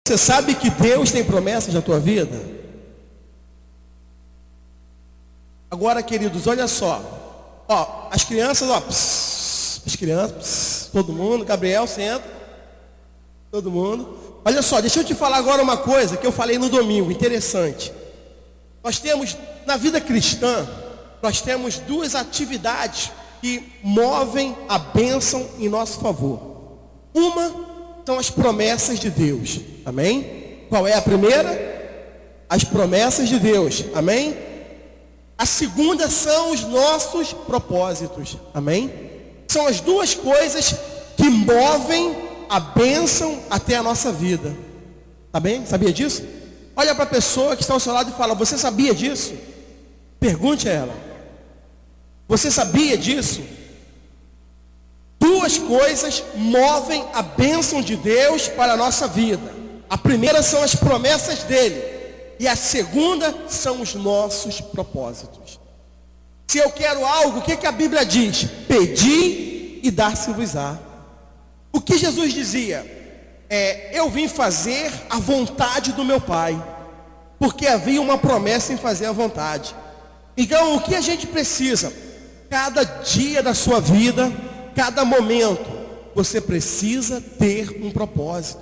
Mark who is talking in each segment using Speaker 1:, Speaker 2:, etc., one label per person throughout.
Speaker 1: Você sabe que Deus tem promessas na tua vida? Agora, queridos, olha só. Ó, as crianças, ó, as crianças, todo mundo, Gabriel, senta. Todo mundo. Olha só, deixa eu te falar agora uma coisa que eu falei no domingo, interessante. Nós temos, na vida cristã, nós temos duas atividades que movem a bênção em nosso favor. Uma são as promessas de Deus, amém? Qual é a primeira? As promessas de Deus, amém? A segunda são os nossos propósitos, amém? São as duas coisas que movem a bênção até a nossa vida, tá bem? Sabia disso? Olha para a pessoa que está ao seu lado e fala: você sabia disso? Pergunte a ela: você sabia disso? Duas coisas movem a bênção de Deus para a nossa vida. A primeira são as promessas dele, e a segunda são os nossos propósitos. Se eu quero algo, o que a Bíblia diz? Pedi e dar-se-vos-á. O que Jesus dizia? Eu vim fazer a vontade do meu Pai, porque havia uma promessa em fazer a vontade. Então, o que a gente precisa? Cada dia da sua vida, cada momento, você precisa ter um propósito.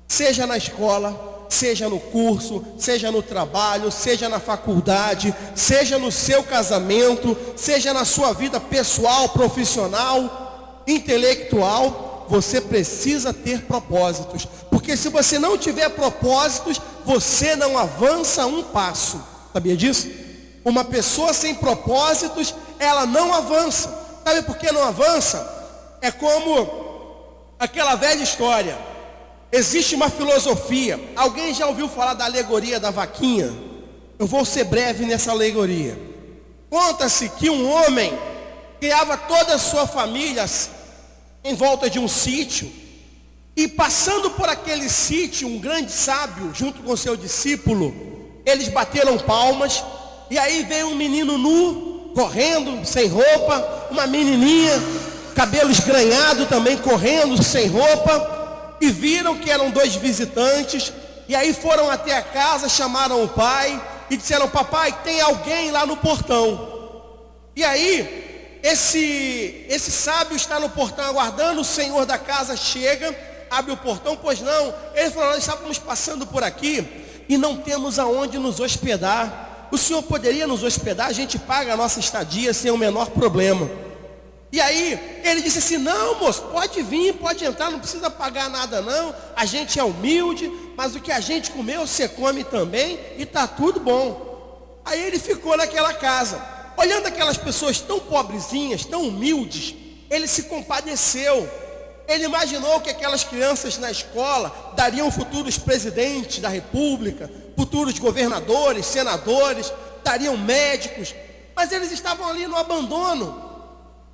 Speaker 1: Seja na escola, seja no curso, seja no trabalho, seja na faculdade, seja no seu casamento, seja na sua vida pessoal, profissional, intelectual. Você precisa ter propósitos, porque se você não tiver propósitos, você não avança um passo. Sabia disso? Uma pessoa sem propósitos, ela não avança. Sabe por que não avança? É como aquela velha história. Existe uma filosofia. Alguém já ouviu falar da alegoria da vaquinha? Eu vou ser breve nessa alegoria. Conta-se que um homem criava toda a sua família em volta de um sítio, e passando por aquele sítio, um grande sábio, junto com seu discípulo, eles bateram palmas, e aí veio um menino nu, correndo, sem roupa, uma menininha, cabelo esgranhado também, correndo, sem roupa, e viram que eram dois visitantes, e aí foram até a casa, chamaram o pai, e disseram: papai, tem alguém lá no portão. E aí, esse sábio está no portão aguardando, o senhor da casa chega, abre o portão. Pois não, ele falou: nós estávamos passando por aqui e não temos aonde nos hospedar. O senhor poderia nos hospedar? A gente paga a nossa estadia sem o menor problema. E aí ele disse assim: não, moço, pode vir, pode entrar, não precisa pagar nada não, a gente é humilde, mas o que a gente comeu você come também, e está tudo bom. Aí ele ficou naquela casa, olhando aquelas pessoas tão pobrezinhas, tão humildes. Ele se compadeceu. Ele imaginou que aquelas crianças na escola dariam futuros presidentes da república, futuros governadores, senadores, dariam médicos, mas eles estavam ali no abandono.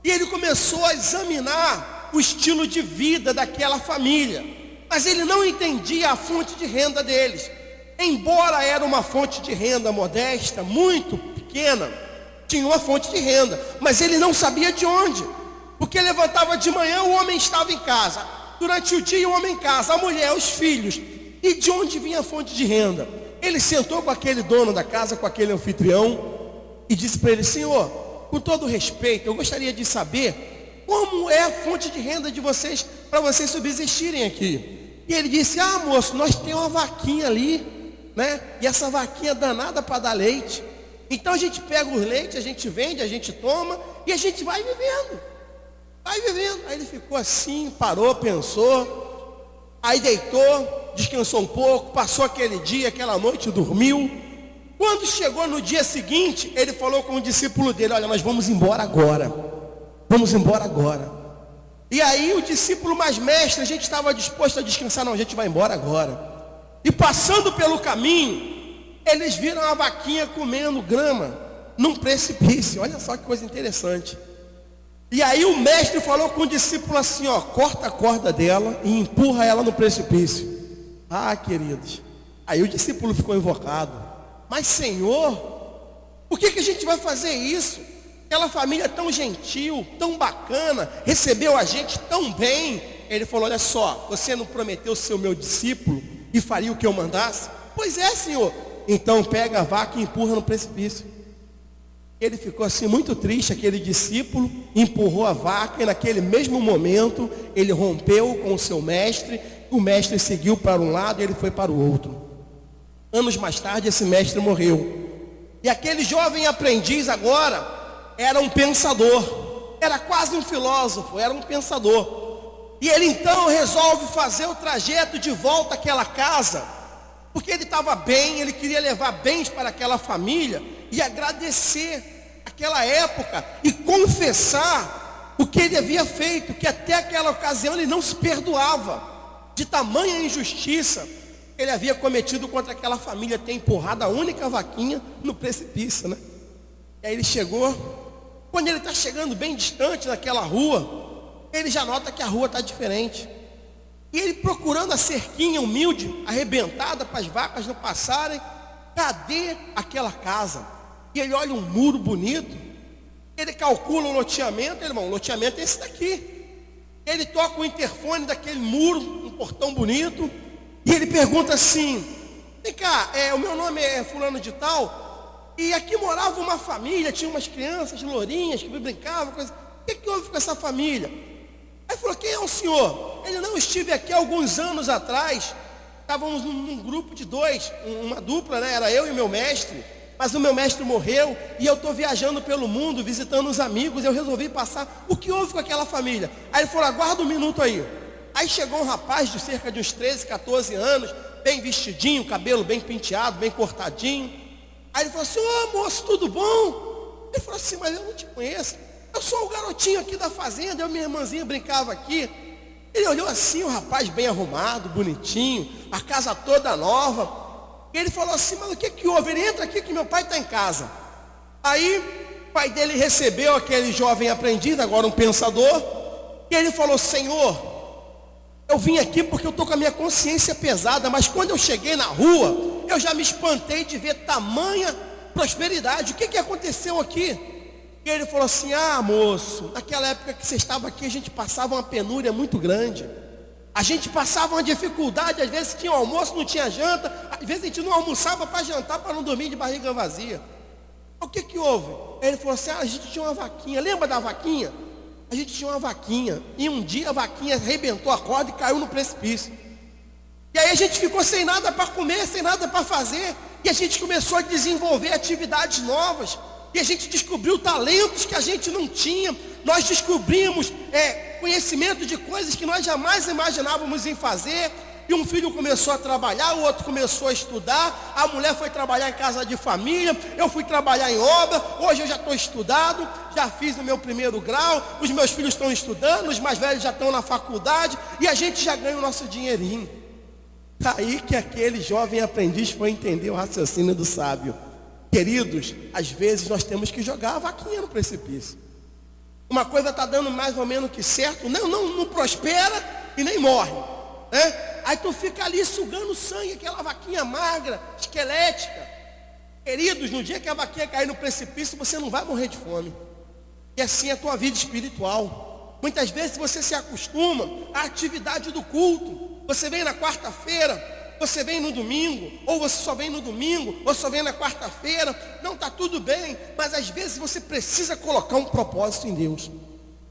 Speaker 1: E ele começou a examinar o estilo de vida daquela família, mas ele não entendia a fonte de renda deles. Embora era uma fonte de renda modesta, muito pequena, tinha uma fonte de renda, mas ele não sabia de onde, porque levantava de manhã, o homem estava em casa, durante o dia o homem em casa, a mulher, os filhos, e de onde vinha a fonte de renda? Ele sentou com aquele dono da casa, com aquele anfitrião, e disse para ele: senhor, com todo respeito, eu gostaria de saber como é a fonte de renda de vocês, para vocês subsistirem aqui. E ele disse: ah, moço, nós temos uma vaquinha ali, né? E essa vaquinha é danada para dar leite. Então a gente pega os leites, a gente vende, a gente toma, e a gente vai vivendo. Vai vivendo. Aí ele ficou assim, parou, pensou, aí deitou, descansou um pouco, passou aquele dia, aquela noite, dormiu. Quando chegou no dia seguinte, ele falou com o discípulo dele: olha, nós vamos embora agora. Vamos embora agora. E aí o discípulo mais mestre, a gente estava disposto a descansar. Não, a gente vai embora agora. E passando pelo caminho, eles viram a vaquinha comendo grama num precipício. Olha só que coisa interessante. E aí o mestre falou com o discípulo assim: ó, corta a corda dela e empurra ela no precipício. Ah, queridos, aí o discípulo ficou invocado: mas Senhor, por que a gente vai fazer isso? Aquela família tão gentil, tão bacana, recebeu a gente tão bem. Ele falou: olha só, você não prometeu ser o meu discípulo e faria o que eu mandasse? Pois é, senhor. Então pega a vaca e empurra no precipício. Ele ficou assim muito triste, aquele discípulo, empurrou a vaca e naquele mesmo momento ele rompeu com o seu mestre. O mestre seguiu para um lado e ele foi para o outro. Anos mais tarde esse mestre morreu. E aquele jovem aprendiz agora era um pensador, era quase um filósofo, era um pensador. E ele então resolve fazer o trajeto de volta àquela casa, porque ele estava bem, ele queria levar bens para aquela família e agradecer aquela época e confessar o que ele havia feito, que até aquela ocasião ele não se perdoava de tamanha injustiça que ele havia cometido contra aquela família, ter empurrado a única vaquinha no precipício, né? E aí ele chegou, quando ele está chegando bem distante daquela rua, ele já nota que a rua está diferente. E ele procurando a cerquinha humilde, arrebentada para as vacas não passarem, cadê aquela casa? E ele olha um muro bonito, ele calcula o loteamento, irmão, o loteamento é esse daqui. Ele toca o interfone daquele muro, um portão bonito, e ele pergunta assim: vem cá, o meu nome é fulano de tal, e aqui morava uma família, tinha umas crianças lourinhas que brincavam, coisa. O que houve com essa família? Aí falou: quem é o senhor? Ele: não, estive aqui alguns anos atrás, estávamos num grupo de dois, uma dupla, né? Era eu e meu mestre, mas o meu mestre morreu e eu estou viajando pelo mundo, visitando os amigos, eu resolvi passar. O que houve com aquela família? Aí ele falou: aguarda um minuto aí. Aí chegou um rapaz de cerca de uns 13, 14 anos, bem vestidinho, cabelo bem penteado, bem cortadinho. Aí ele falou assim: ô moço, tudo bom? Ele falou assim: mas eu não te conheço. Eu sou o garotinho aqui da fazenda, eu e minha irmãzinha brincava aqui. Ele olhou assim, o rapaz bem arrumado, bonitinho, a casa toda nova. E ele falou assim: mas o que houve? Ele: entra aqui que meu pai está em casa. Aí o pai dele recebeu aquele jovem aprendiz, agora um pensador, e ele falou: Senhor, eu vim aqui porque eu estou com a minha consciência pesada, mas quando eu cheguei na rua, eu já me espantei de ver tamanha prosperidade. O que aconteceu aqui? E ele falou assim: ah, moço, naquela época que você estava aqui, a gente passava uma penúria muito grande. A gente passava uma dificuldade, às vezes tinha almoço, não tinha janta, às vezes a gente não almoçava para jantar, para não dormir de barriga vazia. O que houve? Aí ele falou assim: ah, a gente tinha uma vaquinha, lembra da vaquinha? A gente tinha uma vaquinha, e um dia a vaquinha arrebentou a corda e caiu no precipício. E aí a gente ficou sem nada para comer, sem nada para fazer, e a gente começou a desenvolver atividades novas, e a gente descobriu talentos que a gente não tinha. Nós descobrimos conhecimento de coisas que nós jamais imaginávamos em fazer. E um filho começou a trabalhar, o outro começou a estudar, a mulher foi trabalhar em casa de família, eu fui trabalhar em obra, hoje eu já estou estudado, já fiz o meu primeiro grau, os meus filhos estão estudando, os mais velhos já estão na faculdade, e a gente já ganha o nosso dinheirinho. Aí que aquele jovem aprendiz foi entender o raciocínio do sábio. Queridos, às vezes nós temos que jogar a vaquinha no precipício. Uma coisa está dando mais ou menos que certo, não prospera e nem morre, né? Aí tu fica ali sugando sangue, aquela vaquinha magra, esquelética. Queridos, no dia que a vaquinha cair no precipício, você não vai morrer de fome. E assim é a tua vida espiritual. Muitas vezes você se acostuma à atividade do culto. Você vem na quarta-feira, você vem no domingo, ou você só vem no domingo, ou só vem na quarta-feira. Não, está tudo bem, mas às vezes você precisa colocar um propósito em Deus.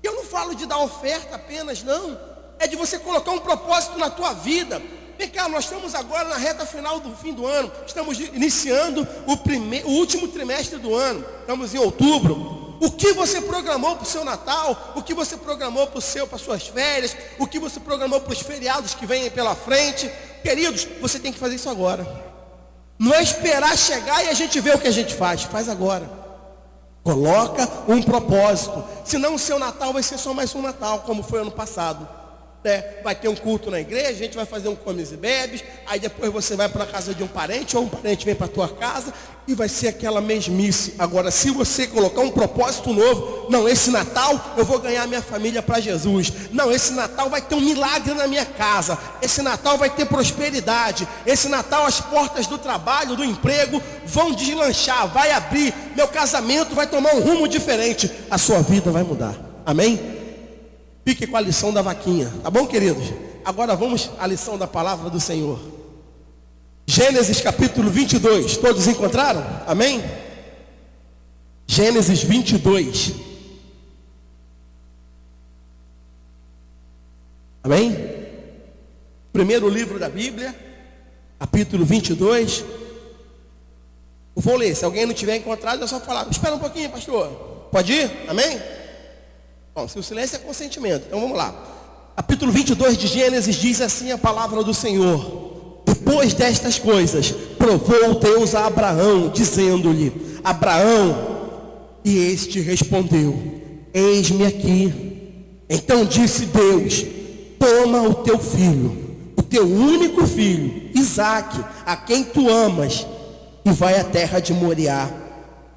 Speaker 1: Eu não falo de dar oferta apenas, não. É de você colocar um propósito na tua vida. Vem cá, nós estamos agora na reta final do fim do ano. Estamos iniciando o último trimestre do ano. Estamos em outubro. O que você programou para o seu Natal? O que você programou para as suas férias? O que você programou para os feriados que vêm pela frente? Queridos, você tem que fazer isso agora. Não é esperar chegar e a gente ver o que a gente faz. Faz agora. Coloca um propósito. Senão o seu Natal vai ser só mais um Natal, como foi ano passado. Vai ter um culto na igreja, a gente vai fazer um comes e bebes, aí depois você vai para a casa de um parente, ou um parente vem para a tua casa, e vai ser aquela mesmice. Agora, se você colocar um propósito novo: não, esse Natal eu vou ganhar minha família para Jesus. Não, esse Natal vai ter um milagre na minha casa. Esse Natal vai ter prosperidade. Esse Natal as portas do trabalho, do emprego vão deslanchar, vai abrir. Meu casamento vai tomar um rumo diferente. A sua vida vai mudar. Amém? Fique com a lição da vaquinha, tá bom, queridos? Agora vamos à lição da palavra do Senhor. Gênesis capítulo 22, todos encontraram? Amém? Gênesis 22. Amém? Primeiro livro da Bíblia, capítulo 22. Eu vou ler, se alguém não tiver encontrado é só falar, espera um pouquinho, pastor. Pode ir? Amém? Bom, se o silêncio é consentimento, então vamos lá. Capítulo 22 de Gênesis diz assim a palavra do Senhor: depois destas coisas, provou Deus a Abraão, dizendo-lhe: Abraão, e este respondeu: eis-me aqui. Então disse Deus: toma o teu filho, o teu único filho, Isaque, a quem tu amas, e vai à terra de Moriá,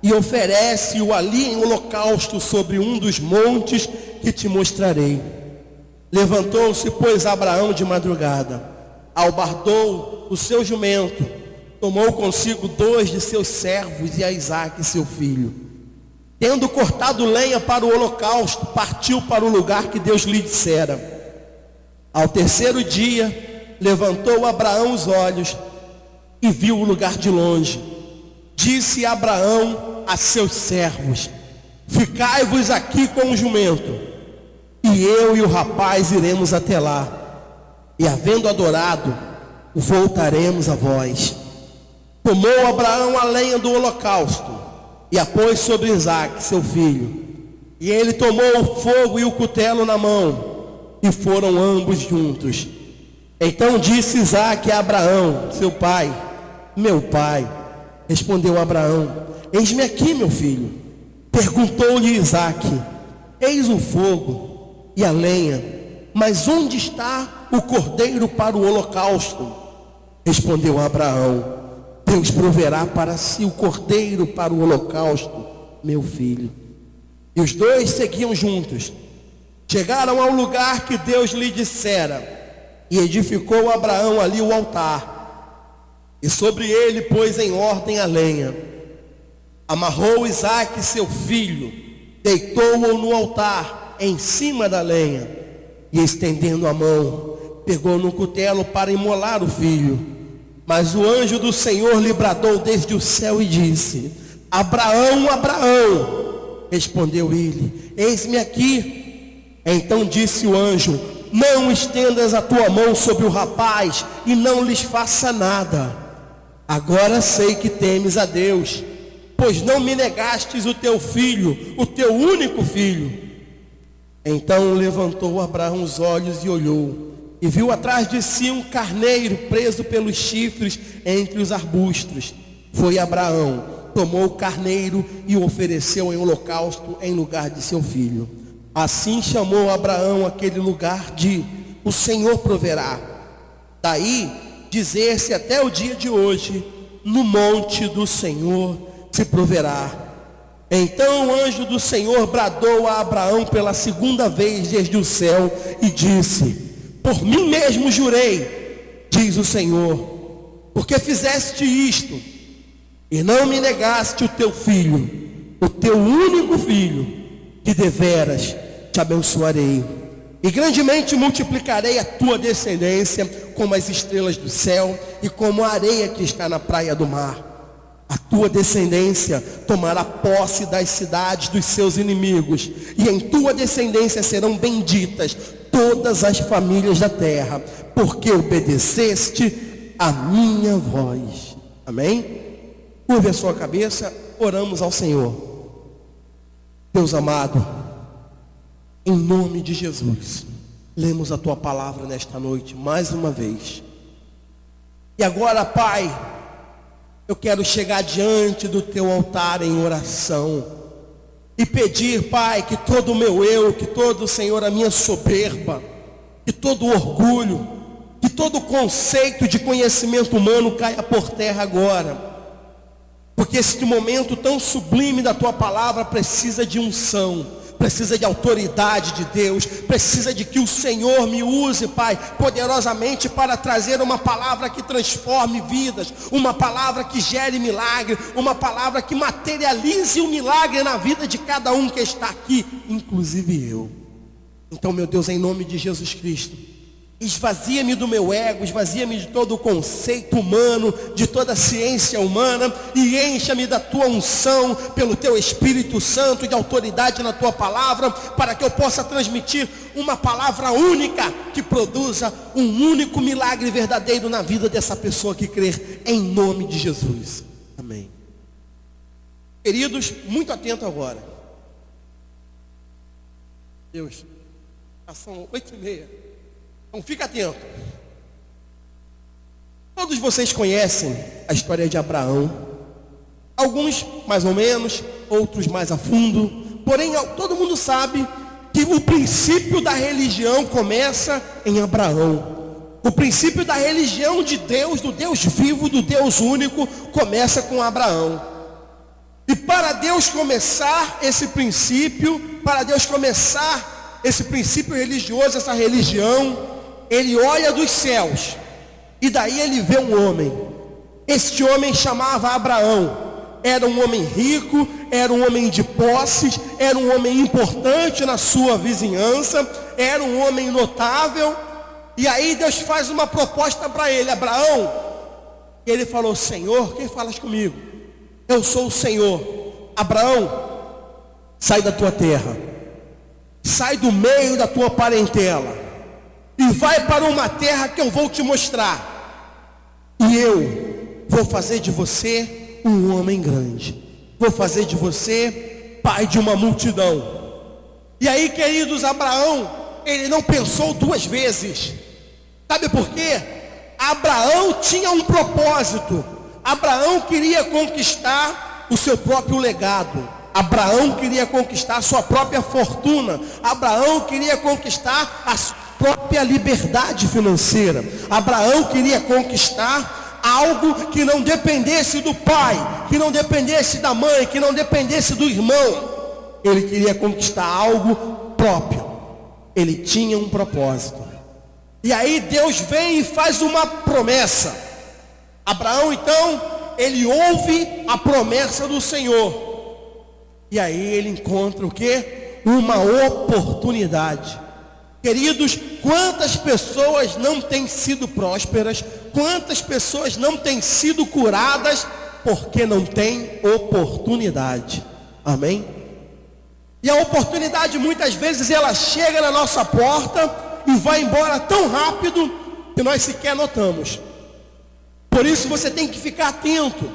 Speaker 1: e oferece-o ali em holocausto sobre um dos montes que te mostrarei. Levantou-se, pois, Abraão de madrugada, albardou o seu jumento, tomou consigo 2 de seus servos e a Isaque seu filho. Tendo cortado lenha para o holocausto, partiu para o lugar que Deus lhe dissera. Ao terceiro dia, levantou Abraão os olhos e viu o lugar de longe. Disse Abraão a seus servos: ficai-vos aqui com o jumento, e eu e o rapaz iremos até lá, e havendo adorado, voltaremos a vós. Tomou Abraão a lenha do holocausto e a pôs sobre Isaque seu filho, e ele tomou o fogo e o cutelo na mão, e foram ambos juntos. Então disse Isaque a Abraão, seu pai: meu pai. Respondeu Abraão: eis-me aqui, meu filho. Perguntou-lhe Isaque: eis o fogo e a lenha, mas onde está o cordeiro para o holocausto? Respondeu Abraão: Deus proverá para si o cordeiro para o holocausto, meu filho. E os dois seguiam juntos. Chegaram ao lugar que Deus lhe dissera, e edificou Abraão ali o altar, e sobre ele pôs em ordem a lenha. Amarrou Isaque seu filho, deitou-o no altar, em cima da lenha, e estendendo a mão, pegou no cutelo para imolar o filho. Mas o anjo do Senhor lhe bradou desde o céu e disse: Abraão, Abraão. Respondeu ele: eis-me aqui. Então disse o anjo: não estendas a tua mão sobre o rapaz e não lhes faça nada. Agora sei que temes a Deus, pois não me negastes o teu filho, o teu único filho. Então levantou Abraão os olhos e olhou, e viu atrás de si um carneiro preso pelos chifres entre os arbustos. Foi Abraão, tomou o carneiro e o ofereceu em holocausto em lugar de seu filho. Assim chamou Abraão aquele lugar de o Senhor proverá. Daí dizer-se até o dia de hoje: no monte do Senhor se proverá. Então o anjo do Senhor bradou a Abraão pela segunda vez desde o céu e disse: por mim mesmo jurei, diz o Senhor, porque fizeste isto e não me negaste o teu filho, o teu único filho, que deveras te abençoarei, e grandemente multiplicarei a tua descendência como as estrelas do céu e como a areia que está na praia do mar. A tua descendência tomará posse das cidades dos seus inimigos, e em tua descendência serão benditas todas as famílias da terra, porque obedeceste a minha voz. Amém? Curve a sua cabeça, oramos ao Senhor. Deus amado, em nome de Jesus, lemos a tua palavra nesta noite mais uma vez. E agora, Pai, eu quero chegar diante do teu altar em oração e pedir, Pai, que todo o meu eu, que todo, Senhor, a minha soberba, que todo o orgulho, que todo o conceito de conhecimento humano caia por terra agora. Porque este momento tão sublime da tua palavra precisa de unção, precisa de autoridade de Deus, precisa de que o Senhor me use, Pai, poderosamente para trazer uma palavra que transforme vidas, uma palavra que gere milagre, uma palavra que materialize o milagre na vida de cada um que está aqui, inclusive eu. Então, meu Deus, em nome de Jesus Cristo, Esvazia-me do meu ego, esvazia-me de todo o conceito humano, de toda a ciência humana, e encha-me da tua unção, pelo teu Espírito Santo, de autoridade na tua palavra, para que eu possa transmitir uma palavra única, que produza um único milagre verdadeiro na vida dessa pessoa que crer, em nome de Jesus. Amém. Queridos, muito atento agora. Deus, são 8h30. Então fica atento. Todos vocês conhecem a história de Abraão. Alguns mais ou menos, outros mais a fundo. Porém, todo mundo sabe que o princípio da religião começa em Abraão. O princípio da religião de Deus, do Deus vivo, do Deus único, começa com Abraão. E para Deus começar esse princípio, religioso, essa religião, Ele olha dos céus, e daí ele vê um homem. Este homem chamava Abraão. Era um homem rico, era um homem de posses, era um homem importante na sua vizinhança, era um homem notável. E aí Deus faz uma proposta para ele: Abraão. Ele falou: Senhor, quem falas comigo? Eu sou o Senhor. Abraão, sai da tua terra, sai do meio da tua parentela, e vai para uma terra que eu vou te mostrar. E eu vou fazer de você um homem grande. Vou fazer de você pai de uma multidão. E aí, queridos, Abraão, ele não pensou duas vezes. Sabe por quê? Abraão tinha um propósito. Abraão queria conquistar o seu próprio legado. Abraão queria conquistar a sua própria fortuna. Abraão queria conquistar a sua própria liberdade financeira. Abraão queria conquistar algo que não dependesse do pai, que não dependesse da mãe, que não dependesse do irmão. Ele queria conquistar algo próprio. Ele tinha um propósito. E aí Deus vem e faz uma promessa. Abraão, então, ele ouve a promessa do Senhor. E aí ele encontra o quê? Uma oportunidade. Queridos, quantas pessoas não têm sido prósperas, quantas pessoas não têm sido curadas, porque não têm oportunidade. Amém? E a oportunidade muitas vezes ela chega na nossa porta e vai embora tão rápido que nós sequer notamos. Por isso você tem que ficar atento.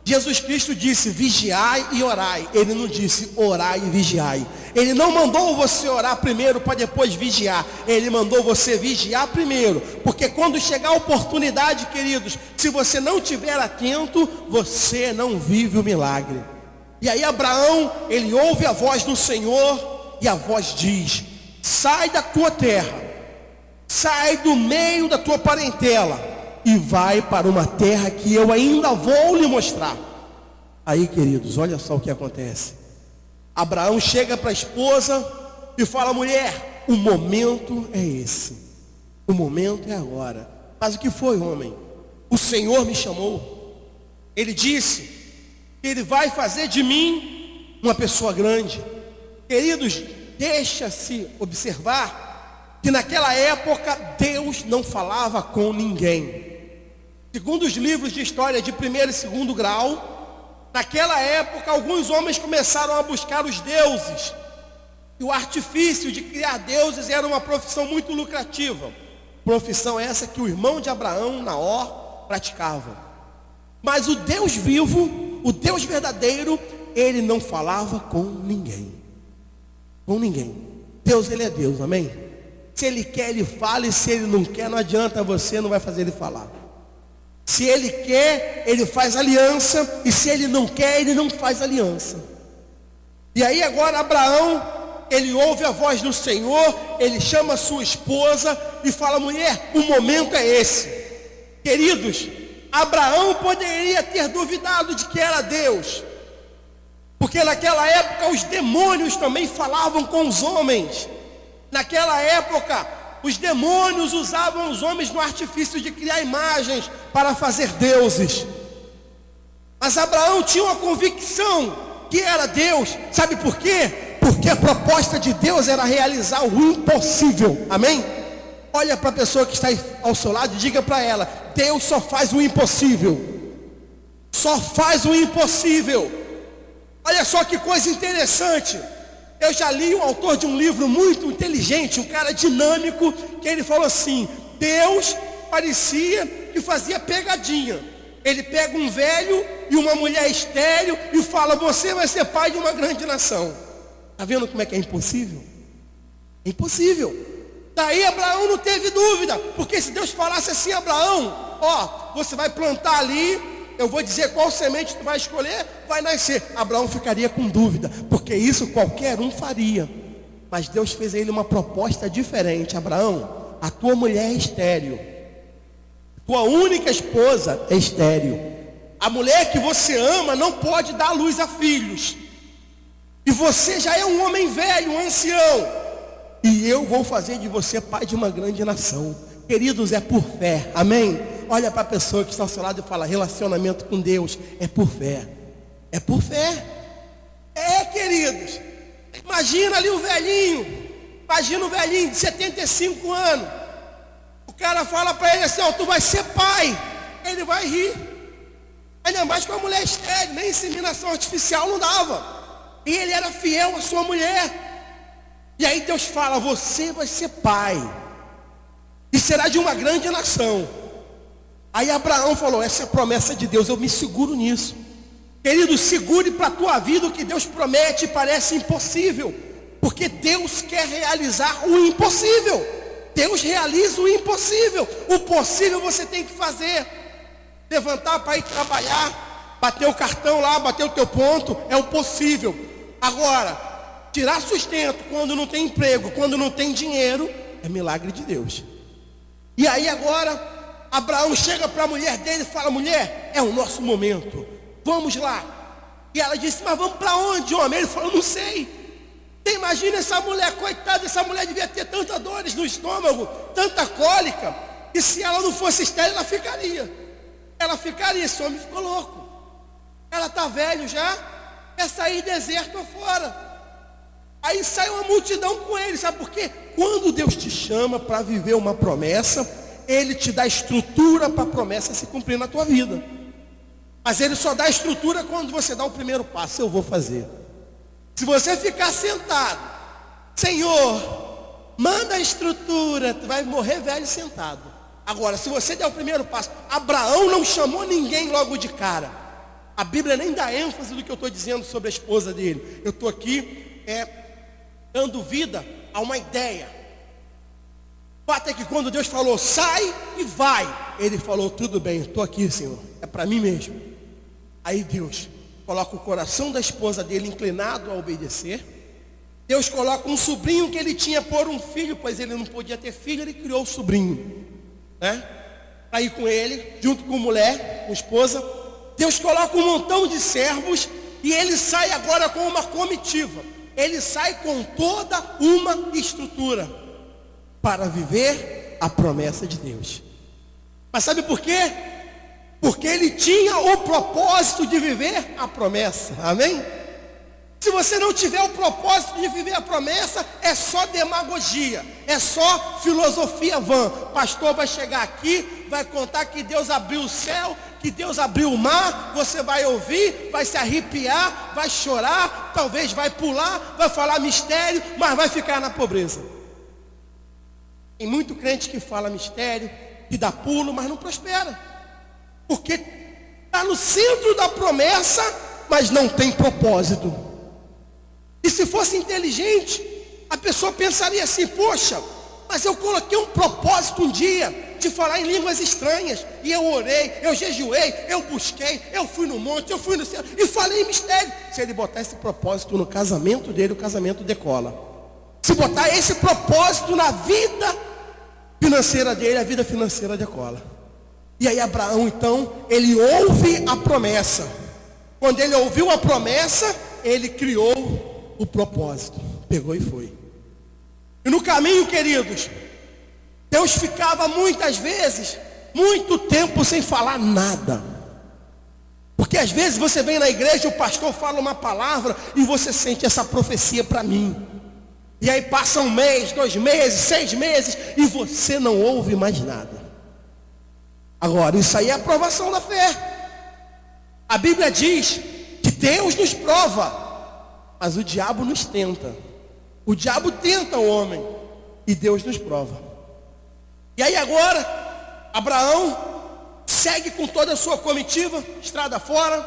Speaker 1: Jesus Cristo disse: vigiai e orai. Ele não disse orai e vigiai. Ele não mandou você orar primeiro para depois vigiar. Ele mandou você vigiar primeiro. Porque quando chegar a oportunidade, queridos, se você não estiver atento, você não vive o milagre. E aí Abraão, ele ouve a voz do Senhor, e a voz diz: sai da tua terra, sai do meio da tua parentela, e vai para uma terra que eu ainda vou lhe mostrar. Aí, queridos, olha só o que acontece. Abraão chega para a esposa e fala: mulher, o momento é esse. O momento é agora. Mas o que foi, homem? O Senhor me chamou. Ele disse que Ele vai fazer de mim uma pessoa grande. Queridos, deixa-se observar que naquela época Deus não falava com ninguém. Segundo os livros de história de 1º e 2º grau, naquela época alguns homens começaram a buscar os deuses. E o artifício de criar deuses era uma profissão muito lucrativa. Profissão essa que o irmão de Abraão, Naor, praticava. Mas o Deus vivo, o Deus verdadeiro, Ele não falava com ninguém. Com ninguém. Deus, Ele é Deus, amém? Se Ele quer, Ele fala, e se Ele não quer, não adianta, você não vai fazer Ele falar. Se Ele quer, Ele faz aliança, e se Ele não quer, Ele não faz aliança. E aí agora Abraão, ele ouve a voz do Senhor, ele chama a sua esposa e fala: mulher, o momento é esse. Queridos, Abraão poderia ter duvidado de que era Deus, porque naquela época os demônios também falavam com os homens. Naquela época os demônios usavam os homens no artifício de criar imagens para fazer deuses. Mas Abraão tinha uma convicção que era Deus. Sabe por quê? Porque a proposta de Deus era realizar o impossível. Amém? Olha para a pessoa que está ao seu lado e diga para ela: Deus só faz o impossível. Só faz o impossível. Olha só que coisa interessante. Eu já li um autor de um livro muito inteligente, um cara dinâmico, que ele falou assim: Deus parecia que fazia pegadinha. Ele pega um velho e uma mulher estéril e fala: você vai ser pai de uma grande nação. Está vendo como é que é impossível? É impossível. Daí Abraão não teve dúvida, porque se Deus falasse assim: Abraão, ó, você vai plantar ali, eu vou dizer qual semente tu vai escolher, vai nascer. Abraão ficaria com dúvida, porque isso qualquer um faria. Mas Deus fez a ele uma proposta diferente: Abraão, a tua mulher é estéril, tua única esposa é estéril, a mulher que você ama não pode dar luz a filhos, e você já é um homem velho, um ancião, e eu vou fazer de você pai de uma grande nação. Queridos, é por fé, amém? Olha para a pessoa que está ao seu lado e fala: relacionamento com Deus é por fé. É por fé. É, queridos. Imagina ali o velhinho. Imagina o velhinho de 75 anos. O cara fala para ele assim: ó, tu vai ser pai. Ele vai rir. Ainda mais com a mulher estéril, nem inseminação artificial não dava. E ele era fiel à sua mulher. E aí Deus fala: você vai ser pai, e será de uma grande nação. Aí Abraão falou: essa é a promessa de Deus, eu me seguro nisso. Querido, segure para a tua vida o que Deus promete. Parece impossível, porque Deus quer realizar o impossível. Deus realiza o impossível. O possível você tem que fazer. Levantar para ir trabalhar, bater o cartão lá, bater o teu ponto, é o possível. Agora, tirar sustento quando não tem emprego, quando não tem dinheiro, é milagre de Deus. E aí agora, Abraão chega para a mulher dele e fala: mulher, é o nosso momento, vamos lá. E ela disse: mas vamos para onde, homem? Ele falou: não sei. Você imagina essa mulher, coitada, essa mulher devia ter tantas dores no estômago, tanta cólica, e se ela não fosse estéril, ela ficaria, esse homem ficou louco. Ela está velho já, quer sair deserto afora. Aí sai uma multidão com ele, sabe por quê? Quando Deus te chama para viver uma promessa, Ele te dá estrutura para a promessa se cumprir na tua vida. Mas Ele só dá estrutura quando você dá o primeiro passo: eu vou fazer. Se você ficar sentado, Senhor, manda a estrutura, tu vai morrer velho sentado. Agora, se você der o primeiro passo, Abraão não chamou ninguém logo de cara. A Bíblia nem dá ênfase do que eu estou dizendo sobre a esposa dele. Eu estou aqui dando vida a uma ideia. O fato é que quando Deus falou: sai e vai, ele falou: tudo bem, estou aqui, Senhor, é para mim mesmo. Aí Deus coloca o coração da esposa dele inclinado a obedecer. Deus coloca um sobrinho que ele tinha por um filho, pois ele não podia ter filho, ele criou o sobrinho, né? Para ir com ele, junto com a mulher, com a esposa. Deus coloca um montão de servos e ele sai agora com uma comitiva. Ele sai com toda uma estrutura para viver a promessa de Deus. Mas sabe por quê? Porque ele tinha o propósito de viver a promessa. Amém? Se você não tiver o propósito de viver a promessa, é só demagogia, é só filosofia vã. Pastor vai chegar aqui, vai contar que Deus abriu o céu, que Deus abriu o mar, você vai ouvir, vai se arrepiar, vai chorar, talvez vai pular, vai falar mistério, mas vai ficar na pobreza. Tem muito crente que fala mistério, que dá pulo, mas não prospera, porque está no centro da promessa, mas não tem propósito. E se fosse inteligente, a pessoa pensaria assim: poxa, mas eu coloquei um propósito um dia de falar em línguas estranhas, e eu orei, eu jejuei, eu busquei, eu fui no monte, eu fui no céu e falei em mistério. Se ele botar esse propósito no casamento dele, o casamento decola. Se botar esse propósito na vida financeira dele, a vida financeira decola. E aí Abraão, então, ele ouve a promessa. Quando ele ouviu a promessa, ele criou o propósito, pegou e foi. E no caminho, queridos, Deus ficava muitas vezes, muito tempo sem falar nada. Porque às vezes você vem na igreja, o pastor fala uma palavra e você sente essa profecia para mim. E aí passa 1 mês, 2 meses, 6 meses, e você não ouve mais nada. Agora, isso aí é a aprovação da fé. A Bíblia diz que Deus nos prova, mas o diabo nos tenta. O diabo tenta o homem e Deus nos prova. E aí agora, Abraão segue com toda a sua comitiva, estrada fora,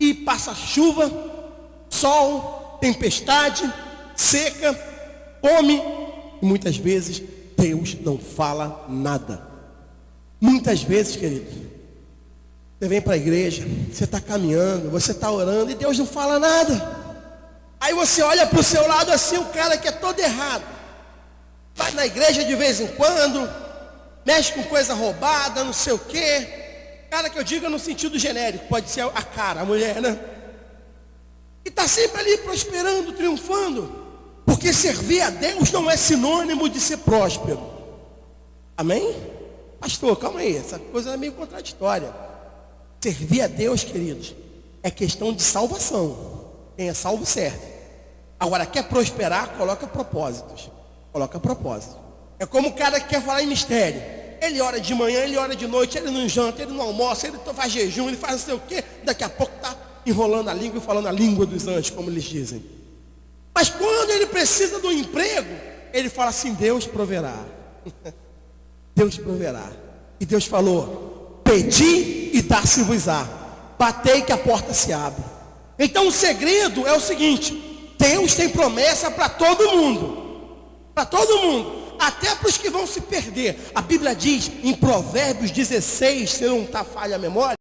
Speaker 1: e passa chuva, sol, tempestade, seca, fome, e muitas vezes Deus não fala nada. Muitas vezes, querido, você vem para a igreja, você está caminhando, você está orando e Deus não fala nada. Aí você olha para o seu lado assim, o cara que é todo errado, vai na igreja de vez em quando, mexe com coisa roubada, não sei o quê. Cara que eu digo no sentido genérico, pode ser a cara, a mulher, né? E está sempre ali prosperando, triunfando. Porque servir a Deus não é sinônimo de ser próspero. Amém? Pastor, calma aí, essa coisa é meio contraditória. Servir a Deus, queridos, é questão de salvação. Quem é salvo serve. Agora, quer prosperar, coloca propósitos. Coloca propósito. É como o cara que quer falar em mistério. Ele ora de manhã, ele ora de noite, ele não janta, ele não almoça, ele faz jejum, ele faz não sei o quê. Daqui a pouco está enrolando a língua e falando a língua dos anjos, como eles dizem. Mas quando ele precisa do emprego, ele fala assim: Deus proverá. Deus proverá. E Deus falou: pedi e dar-se-vos-á, batei que a porta se abre. Então o segredo é o seguinte: Deus tem promessa para todo mundo. Para todo mundo. Até para os que vão se perder. A Bíblia diz em Provérbios 16, se não está falha a memória,